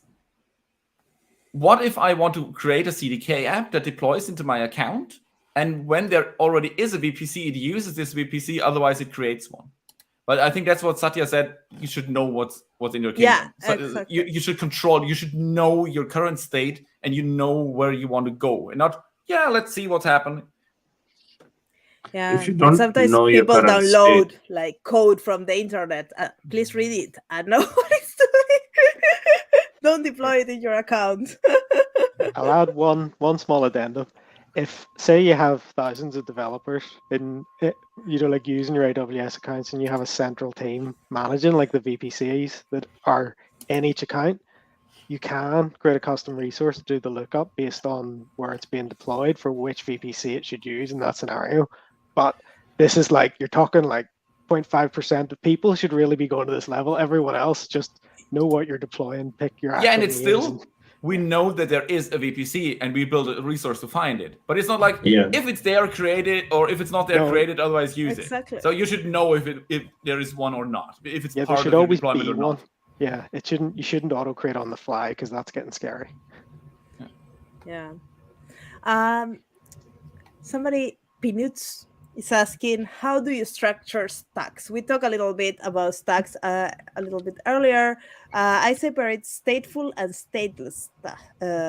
what if I want to create a CDK app that deploys into my account, and when there already is a VPC, it uses this VPC, otherwise it creates one. But I think that's what Satya said. You should know what's in your kingdom. Yeah, So exactly. you should control. You should know your current state, and you know where you want to go, and not let's see what's happening. Yeah, If you and don't sometimes know your people current download state, like code from the internet. Please read it and know what it's doing. Don't deploy it in your account. I'll add one small addendum. If say you have thousands of developers in like using your AWS accounts, and you have a central team managing like the VPCs that are in each account, you can create a custom resource to do the lookup based on where it's being deployed for which VPC it should use in that scenario. But this is like, you're talking like 0.5% of people should really be going to this level. Everyone else just know what you're deploying, pick your actual and it's names still, we know that there is a VPC and we build a resource to find it. But it's not like if it's there, create it, or if it's not there, create it, otherwise use it. So you should know if there is one or not, if it's part of your deployment or not. Yeah, you shouldn't auto create on the fly, because that's getting scary. Yeah. Somebody, Pinuts, is asking, how do you structure stacks? We talked a little bit about stacks a little bit earlier. I separate stateful and stateless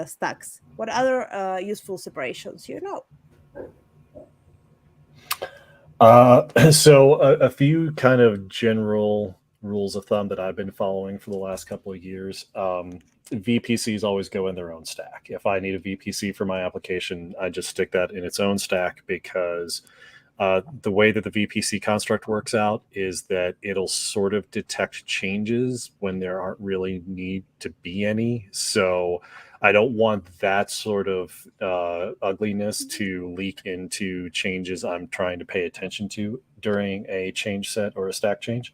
stacks. What other useful separations you know? So a few kind of general rules of thumb that I've been following for the last couple of years. VPCs always go in their own stack. If I need a VPC for my application, I just stick that in its own stack, because the way that the VPC construct works out is that it'll sort of detect changes when there aren't really need to be any. So I don't want that sort of ugliness to leak into changes I'm trying to pay attention to during a change set or a stack change.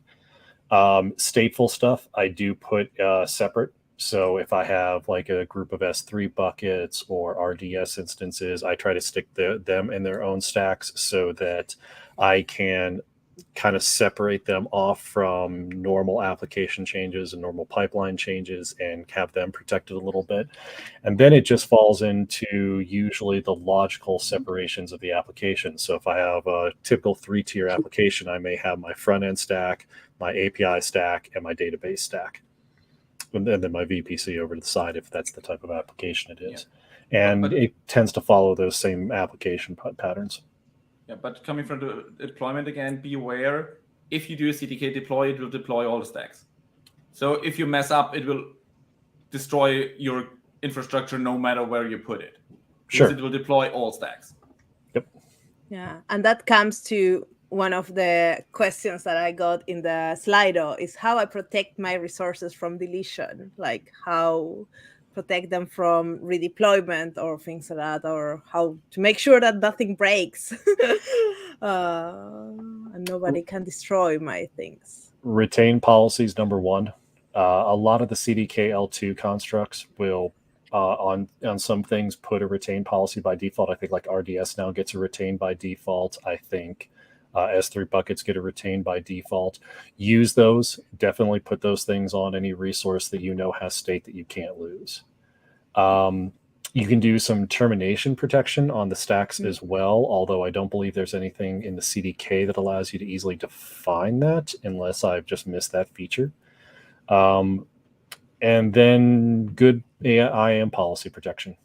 Stateful stuff, I do put separate. So if I have like a group of S3 buckets or RDS instances, I try to stick them in their own stacks so that I can kind of separate them off from normal application changes and normal pipeline changes and have them protected a little bit. And then it just falls into usually the logical separations of the application. So if I have a typical 3-tier application, I may have my front end stack, my API stack, and my database stack. And then my VPC over to the side, if that's the type of application it is. Yeah. And it tends to follow those same application patterns. Yeah, but coming from the deployment again, be aware, if you do a CDK deploy, it will deploy all the stacks. So if you mess up, it will destroy your infrastructure no matter where you put it. Sure. It will deploy all stacks. Yep. Yeah, and that comes to one of the questions that I got in the Slido, is how I protect my resources from deletion, like how protect them from redeployment or things like that, or how to make sure that nothing breaks and nobody can destroy my things. Retain policies, number one. A lot of the CDK L2 constructs will on some things put a retain policy by default. I think like RDS now gets a retain by default. I think S3 buckets get a retain by default. Use those. Definitely put those things on any resource that you know has state that you can't lose. You can do some termination protection on the stacks as well, although I don't believe there's anything in the CDK that allows you to easily define that, unless I've just missed that feature. And then good IAM policy protection.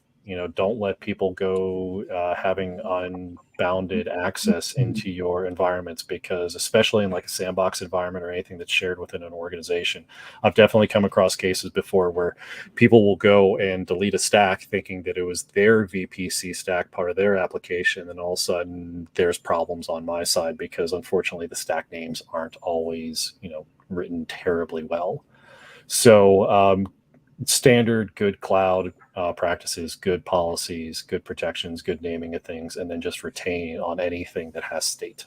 Don't let people go having unbounded access into your environments, because especially in like a sandbox environment or anything that's shared within an organization, I've definitely come across cases before where people will go and delete a stack thinking that it was their VPC stack, part of their application, and all of a sudden there's problems on my side because unfortunately the stack names aren't always, written terribly well. So standard good cloud practices, good policies, good protections, good naming of things, and then just retain on anything that has state.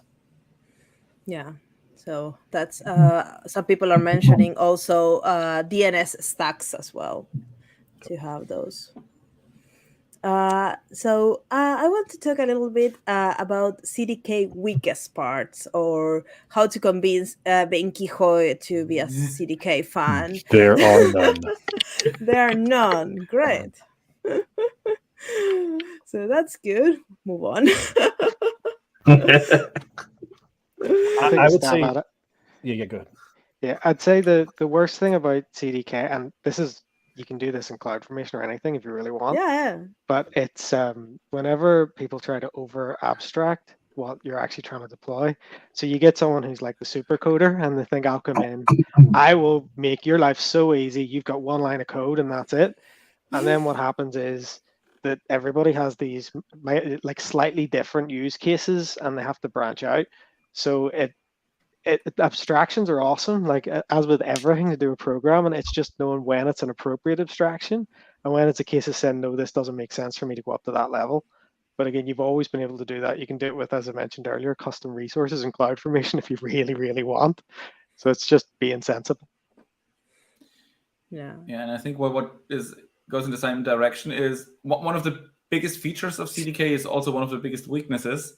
Yeah. So that's some people are mentioning also DNS stacks as well, to have those. So I want to talk a little bit about CDK weakest parts, or how to convince Ben Quijote to be a CDK fan. There are none. There are none. Great. So that's good. Move on. I would say, Yeah, go ahead. Yeah, I'd say the worst thing about CDK, and this is, you can do this in CloudFormation or anything if you really want, Yeah. but it's whenever people try to over abstract what you're actually trying to deploy. So you get someone who's like the super coder and they think, I'll come in, I will make your life so easy. You've got one line of code and that's it. And then what happens is that everybody has these like slightly different use cases and they have to branch out. So abstractions are awesome. Like as with everything to do with programming, it's just knowing when it's an appropriate abstraction and when it's a case of saying, no, this doesn't make sense for me to go up to that level. But again, you've always been able to do that. You can do it with, as I mentioned earlier, custom resources and CloudFormation if you really, really want. So it's just being sensible. Yeah. Yeah, and I think what goes in the same direction is one of the biggest features of CDK is also one of the biggest weaknesses,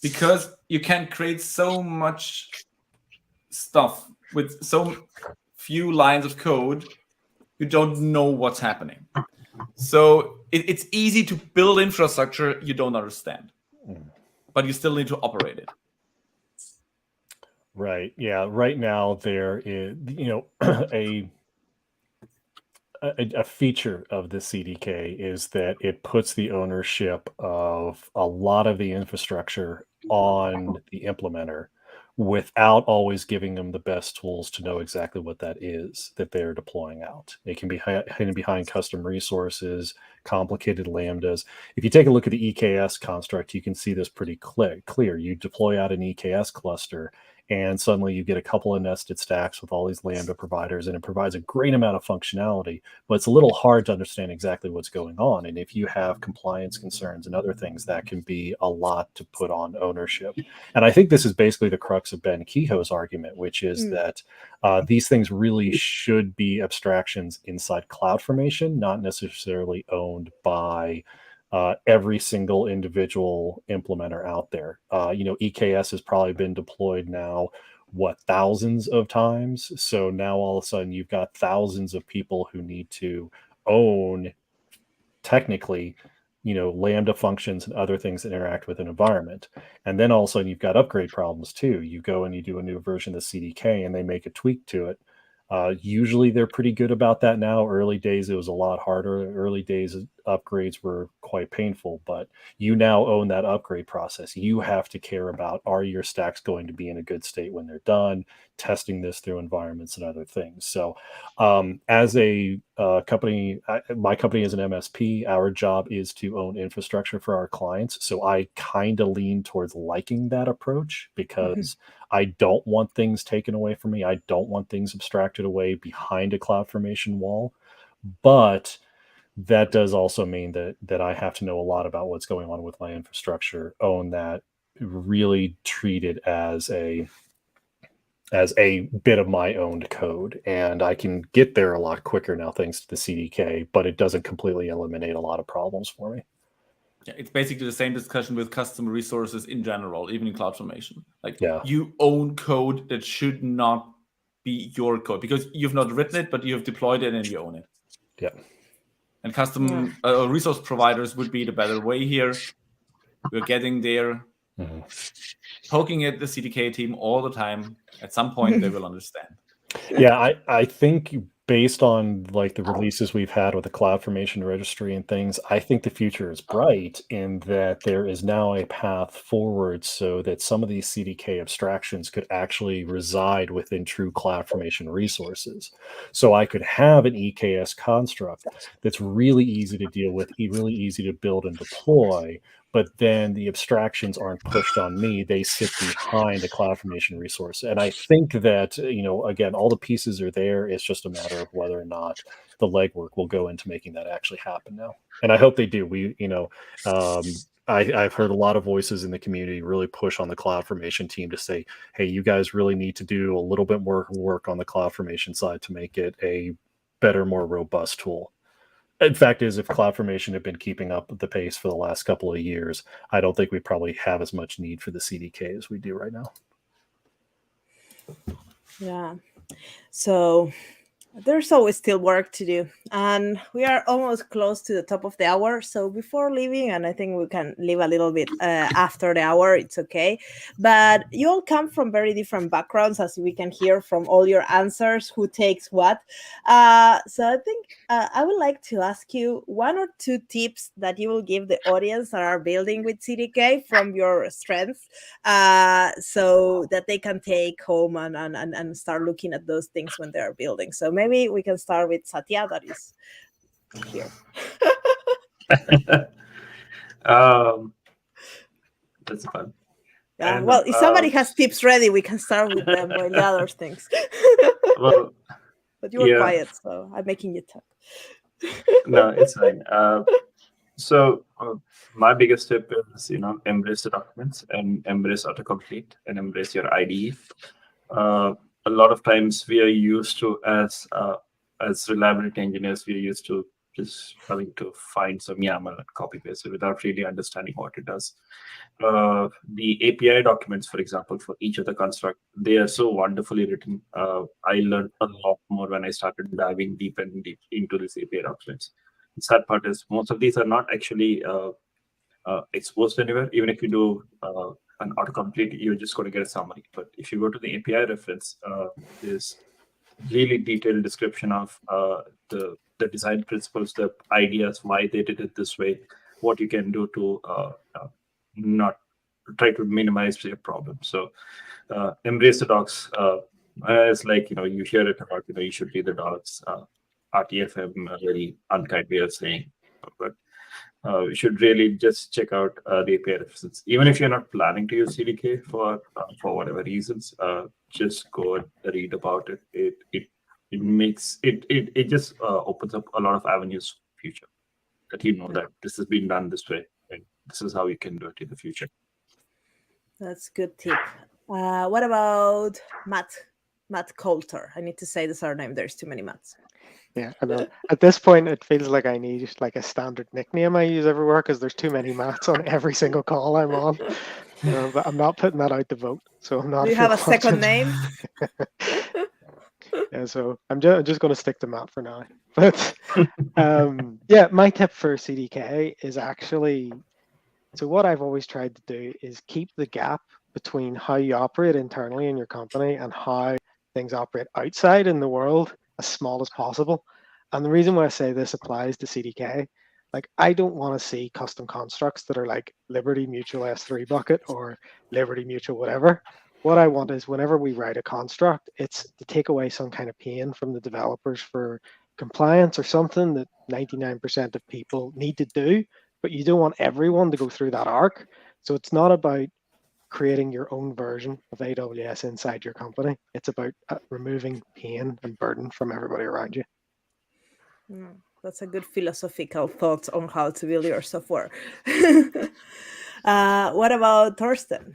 because you can create so much stuff with so few lines of code, you don't know what's happening. So it's easy to build infrastructure you don't understand, but you still need to operate it. Right. Yeah. Right now there is, a feature of the CDK is that it puts the ownership of a lot of the infrastructure on the implementer without always giving them the best tools to know exactly what that is that they're deploying out. It can be hidden behind custom resources, complicated lambdas. If you take a look at the EKS construct, you can see this pretty clear. You deploy out an EKS cluster, and suddenly you get a couple of nested stacks with all these Lambda providers, and it provides a great amount of functionality, but it's a little hard to understand exactly what's going on. And if you have compliance concerns and other things, that can be a lot to put on ownership. And I think this is basically the crux of Ben Kehoe's argument, which is that these things really should be abstractions inside CloudFormation, not necessarily owned by every single individual implementer out there. EKS has probably been deployed now, thousands of times. So now all of a sudden you've got thousands of people who need to own, technically, Lambda functions and other things that interact with an environment. And then all of a sudden you've got upgrade problems too. You go and you do a new version of the CDK and they make a tweak to it. Usually they're pretty good about that now. Early days, it was a lot harder. Early days upgrades were quite painful, but you now own that upgrade process. You have to care about, are your stacks going to be in a good state when they're done, testing this through environments and other things. So as a company, my company is an MSP. Our job is to own infrastructure for our clients. So I kind of lean towards liking that approach, because I don't want things taken away from me. I don't want things abstracted away behind a CloudFormation wall. But that does also mean that I have to know a lot about what's going on with my infrastructure, own that, really treat it as a bit of my owned code. And I can get there a lot quicker now thanks to the CDK, but it doesn't completely eliminate a lot of problems for me. Yeah, it's basically the same discussion with custom resources in general, even in CloudFormation. Yeah. You own code that should not be your code, because you've not written it, but you have deployed it and you own it. Yeah. And custom resource providers would be the better way here. We're getting there, poking at the CDK team all the time. At some point, they will understand. Yeah, I think based on like the releases we've had with the CloudFormation registry and things, I think the future is bright in that there is now a path forward so that some of these CDK abstractions could actually reside within true CloudFormation resources. So I could have an EKS construct that's really easy to deal with, really easy to build and deploy, but then the abstractions aren't pushed on me. They sit behind a CloudFormation resource. And I think that, again, all the pieces are there. It's just a matter of whether or not the legwork will go into making that actually happen now. And I hope they do. I've heard a lot of voices in the community really push on the CloudFormation team to say, hey, you guys really need to do a little bit more work on the CloudFormation side to make it a better, more robust tool. In fact is, if CloudFormation had been keeping up the pace for the last couple of years, I don't think we probably have as much need for the CDK as we do right now. Yeah. So there's always still work to do. And we are almost close to the top of the hour. So before leaving, and I think we can leave a little bit after the hour, it's okay. But you all come from very different backgrounds, as we can hear from all your answers, who takes what. So I think I would like to ask you 1 or 2 tips that you will give the audience that are building with CDK from your strengths, so that they can take home and start looking at those things when they are building. So maybe we can start with Satya, that is here. That's fun. Yeah, And, well, if somebody has tips ready, we can start with them while the other things. well, But you were yeah. quiet, so I'm making you talk. No, it's fine. So my biggest tip is, embrace the documents and embrace autocomplete and embrace your IDE. A lot of times we are used to, as reliability engineers, we are used to just having to find some YAML and copy paste it without really understanding what it does. The API documents, for example, for each of the construct, they are so wonderfully written. I learned a lot more when I started diving deep into these API documents. The sad part is most of these are not actually exposed anywhere. Even if you do an autocomplete, you're just going to get a summary. But if you go to the API reference, there's really detailed description of the design principles, the ideas, why they did it this way, what you can do to not try to minimize your problem. So embrace the docs. It's like, you hear it about, you should read the docs. RTFM, a very unkind way of saying, but you should really just check out the API references. Even if you're not planning to use CDK for whatever reasons, just go and read about it. It just opens up a lot of avenues for the future, that that this has been done this way and this is how you can do it in the future. That's a good tip. What about Matt Coulter? I need to say the surname. There's too many Matts. Yeah, I know. At this point, it feels like I need like a standard nickname I use everywhere because there's too many Matts on every single call I'm on. But I'm not putting that out to vote, so I'm not. Do you have a second name? Yeah, so I'm just going to stick to Matt for now. But yeah, my tip for CDK is actually, so what I've always tried to do is keep the gap between how you operate internally in your company and how things operate outside in the world as small as possible. And the reason why I say this applies to CDK, like I don't want to see custom constructs that are like Liberty Mutual S3 bucket or Liberty Mutual whatever. What I want is whenever we write a construct, it's to take away some kind of pain from the developers for compliance or something that 99% of people need to do, but you don't want everyone to go through that arc. So it's not about creating your own version of AWS inside your company. It's about removing pain and burden from everybody around you. That's a good philosophical thought on how to build your software. What about Thorsten?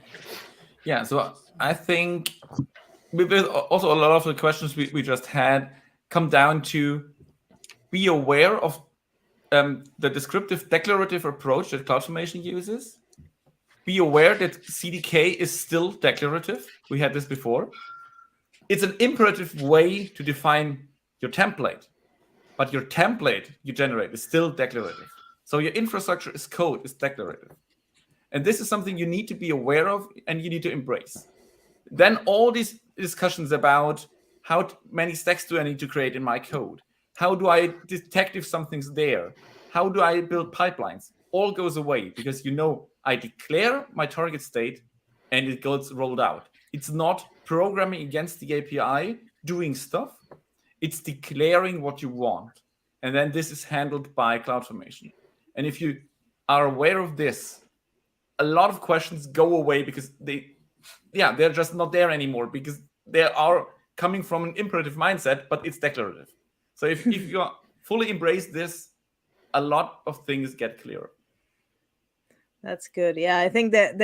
Yeah, so I think also a lot of the questions we just had come down to be aware of the descriptive declarative approach that CloudFormation uses. Be aware that CDK is still declarative. We had this before. It's an imperative way to define your template, but your template you generate is still declarative. So your infrastructure as code is declarative. And this is something you need to be aware of and you need to embrace. Then all these discussions about how many stacks do I need to create in my code? How do I detect if something's there? How do I build pipelines? All goes away because I declare my target state and it gets rolled out. It's not programming against the API, doing stuff. It's declaring what you want. And then this is handled by CloudFormation. And if you are aware of this, a lot of questions go away because they're just not there anymore because they are coming from an imperative mindset, but it's declarative. So if you fully embrace this, a lot of things get clearer. That's good. Yeah, I think that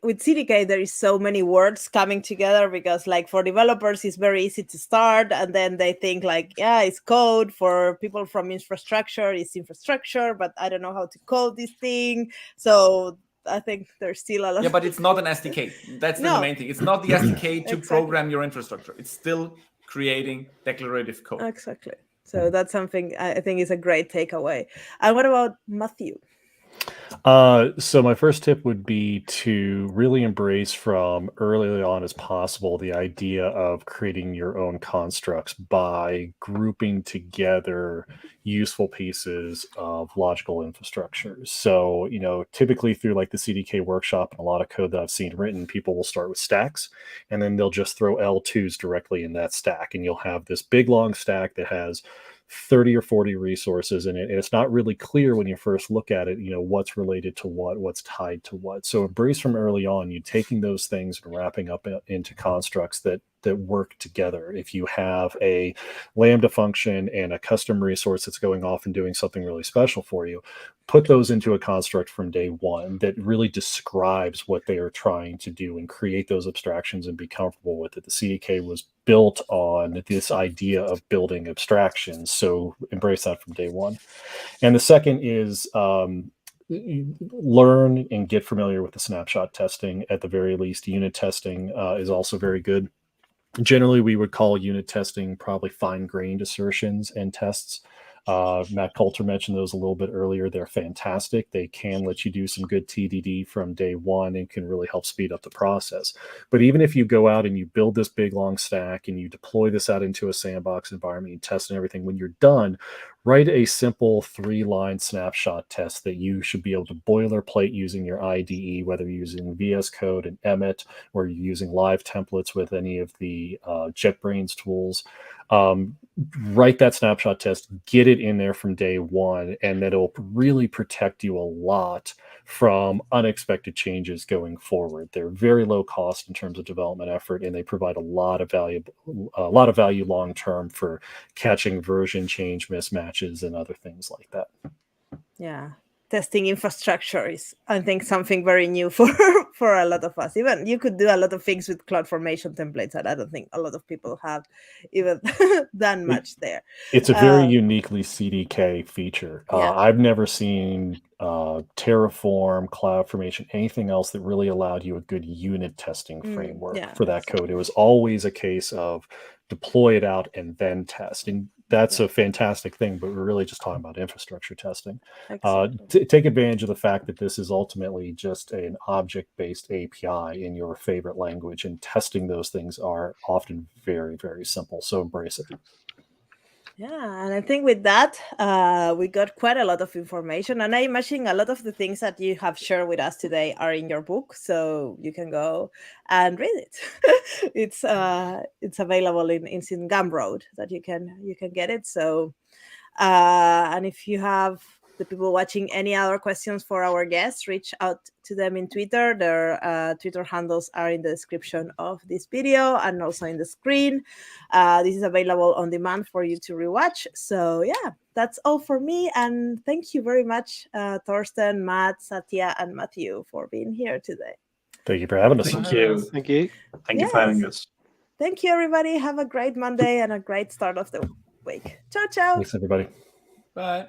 with CDK, there is so many words coming together because like for developers, it's very easy to start. And then they think like, yeah, it's code. For people from infrastructure, it's infrastructure, but I don't know how to code this thing. So I think there's still a lot. Yeah, but it's not an SDK. That's the main thing. It's not the SDK to program your infrastructure. It's still creating declarative code. Exactly. So that's something I think is a great takeaway. And what about Matthew? So my first tip would be to really embrace from early on as possible the idea of creating your own constructs by grouping together useful pieces of logical infrastructure. So, typically through like the CDK workshop and a lot of code that I've seen written, people will start with stacks and then they'll just throw L2s directly in that stack. And you'll have this big long stack that has 30 or 40 resources in it, and it's not really clear when you first look at it, what's related to what's tied to what. So embrace from early on, you taking those things and wrapping up into constructs that work together. If you have a Lambda function and a custom resource that's going off and doing something really special for you, put those into a construct from day one that really describes what they are trying to do and create those abstractions and be comfortable with it. The CDK was built on this idea of building abstractions, so embrace that from day one. And the second is learn and get familiar with the snapshot testing. At the very least, unit testing is also very good. Generally, we would call unit testing probably fine-grained assertions and tests. Matt Coulter mentioned those a little bit earlier. They're fantastic. They can let you do some good TDD from day one and can really help speed up the process. But even if you go out and you build this big long stack and you deploy this out into a sandbox environment, you test and everything, when you're done, write a simple 3-line snapshot test that you should be able to boilerplate using your IDE, whether you're using VS Code and Emmet, or you're using live templates with any of the JetBrains tools. Write that snapshot test, get it in there from day one, and that'll really protect you a lot from unexpected changes going forward. They're very low cost in terms of development effort, and they provide a lot of value long term for catching version change mismatches and other things like that. Yeah. Testing infrastructure is, I think, something very new for a lot of us. Even you could do a lot of things with CloudFormation templates, and I don't think a lot of people have even done much there. It's a very uniquely CDK feature. Yeah. I've never seen Terraform, CloudFormation, anything else that really allowed you a good unit testing framework for that code. It was always a case of deploy it out and then test. And that's a fantastic thing, but we're really just talking about infrastructure testing. Take advantage of the fact that this is ultimately just an object-based API in your favorite language, and testing those things are often very, very simple. So embrace it. Yeah, and I think with that, we got quite a lot of information. And I imagine a lot of the things that you have shared with us today are in your book, so you can go and read it. It's available in Gumroad, that you can get it. So, and if you have the people watching any other questions for our guests, reach out to them in Twitter. Their Twitter handles are in the description of this video and also in the screen. This is available on demand for you to rewatch. So yeah, that's all for me. And thank you very much, Thorsten, Matt, Satya, and Matthew for being here today. Thank you for having us. Thank you. Thank you. Thank you for having us. Thank you, everybody. Have a great Monday and a great start of the week. Ciao, ciao. Thanks, everybody. Bye.